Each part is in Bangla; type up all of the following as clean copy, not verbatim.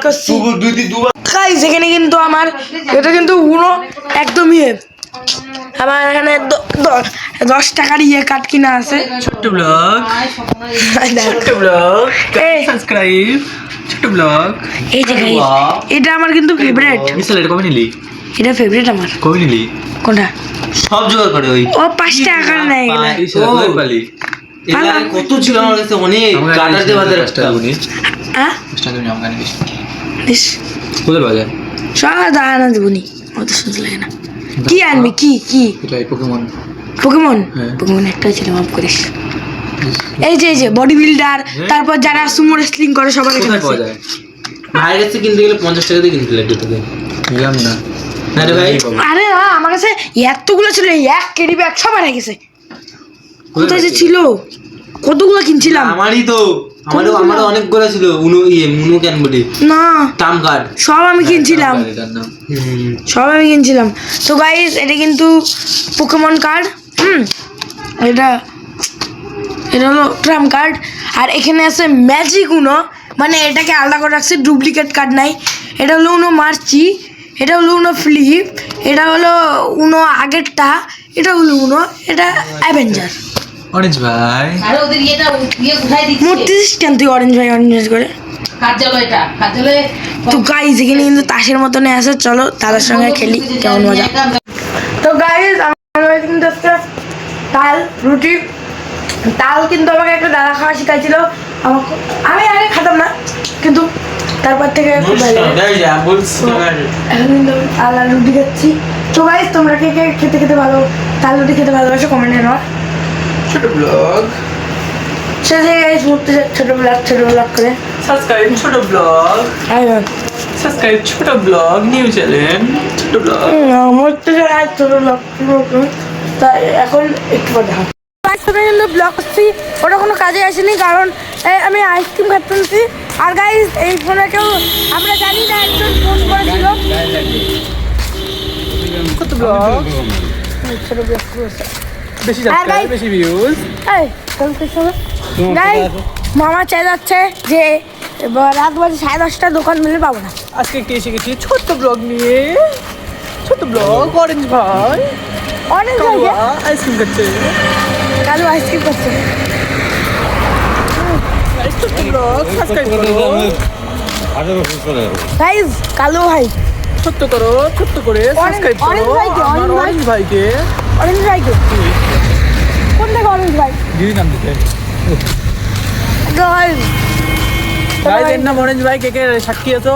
করছি গাইস। এখানে কিন্তু আমার এটা কিন্তু উনো একদমই আমার এখানে 10 টাকার কার্ড কিনা আছে। ছোট্ট ব্লগ সাবস্ক্রাইব ছোট্ট ব্লগ। এই যে গাইস এটা আমার কিন্তু ফেভারিট। মিসাল এটা কবে নিলি? এটা ফেভারিট আমার। কবে নিলি? কোনটা? সব জোগাড় করে ওই ও 5 টাকা নেয় এগুলা। ও পালি এলা কত ছিল আমার কাছে অনেক কাটার দে বাজার একটা গুনি। হ্যাঁ 5 টাকা নিয়ে আমাকে নিস। দিস কোথায় বাজার? সব দাঁড়ানো দেবনি, অত সুন্দর লাগে না। কি আনবি? কি এটাই পোকেমন। পোকেমন একটা ছিল, মাফ করিস। এই যে বডি বিল্ডার, তারপর যারা সুমো রেসলিং করে সবার এখানে পাওয়া যায়। ভাইয়ের কাছে কিনতে গেলে 50 টাকা দিয়ে কিনতে লাগবে তোকে। নিলাম না। আরে ভাই আরে না, আমার কাছে এতগুলো ছিল, 1 কেডি ব্যাগ সব হারিয়ে গেছে। কোথায় যে ছিল, কতগুলো কিনছিলাম। আমারই তো আমারও অনেকগুলো ছিল। উনো কেন বলি না টাম কার্ড সব আমি কিনছিলাম, তো গাইস এটা কিন্তু পোকেমন কার্ড। এটা হলো ট্রাম কার্ড। আর এখানে আছে ম্যাজিক উনো, মানে এটাকে আলাদা করে রাখছে, ডুপ্লিকেট কার্ড নাই। এটা হলো উনো মার্চি, এটা হলো উনো ফ্লিপ, এটা হলো উনো আগেরটা, এটা হলো উনো, এটা অ্যাভেঞ্জার। অরেঞ্জ ভাই আরে ওদের এটা কোথায় দিচ্ছে? মূর্তিস কেন তুই অরেঞ্জ করে কার্যালয় এটা কার্যালয়ে। তো গাইস এখানে কিন্তু তাসের মতনই আছে, চলো তাদের সঙ্গে খেলি কেমন মজা। তো গাইস আমার কিন্তু একটা রুটি তাল কিন্তু আমাকে একটা দাদা খাওয়া শিখাইছিল। আমি আগে খেতাম না, কিন্তু তারপর থেকে খুব ভালো লাগে। এখন কিন্তু আলাদা রুটি খাচ্ছি। তো গাইস তোমরা কে খেতে ভালো তাল রুটি খেতে ভালোবাসো কমেন্টে নাও। ছোট ব্লগ সেটা গাইস মুক্তি ছোট ব্লগ করে সাবস্ক্রাইব ছোট ব্লগ ছোট ব্লগ নিউ চ্যানেল ছোট ব্লগ মুক্তি ছোট ব্লগ। তাই এখন একটু পর দেখা কিন্তু ব্লগ করছি, ওটা কোনো কাজে আসেনি, কারণ আমি আইসক্রিম খাচ্ছি। আর গাইস এই ফোনে কেউ আমরা জানি না একজন ফোন করেছিল। ছোট ব্লগ ছোট ব্লগ করেছে বেশি যাচ্ছে, বেশি ভিউজ। মামা চাই যাচ্ছে যে রাত বাজে 10:30 দোকান মিলে পাবো না। আজকে একটু এসে গেছি ছোট্ট ব্লগ নিয়ে। ছোট্ট ব্লগ অরেঞ্জ ভাই আইসক্রিম খাচ্ছে, কালু আইসক্রিম খাচ্ছে। ছোট্ট ব্লগ সাবস্ক্রাইব করো গাইস, কালু ভাই ছোট্ট করে সাবস্ক্রাইব করো আমার অরেঞ্জ ভাইকে। কোন থেকে অরেঞ্জ ভাই? দিদি নাম দিতে গাইস এর নাম অরেঞ্জ ভাই। কে সাক্ষী আছো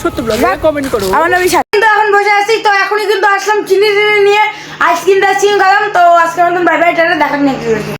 ছোট্ট ব্লগে কমেন্ট করো। আমার নাম ঈশা। কিন্তু এখন বসে আছি, তো এখনই কিন্তু আসলাম চিনি নিয়ে আইসক্রিম গেলাম। তো আজকের মতন বাই বাই, টাটা, দেখা নেক্সট ভিডিওতে।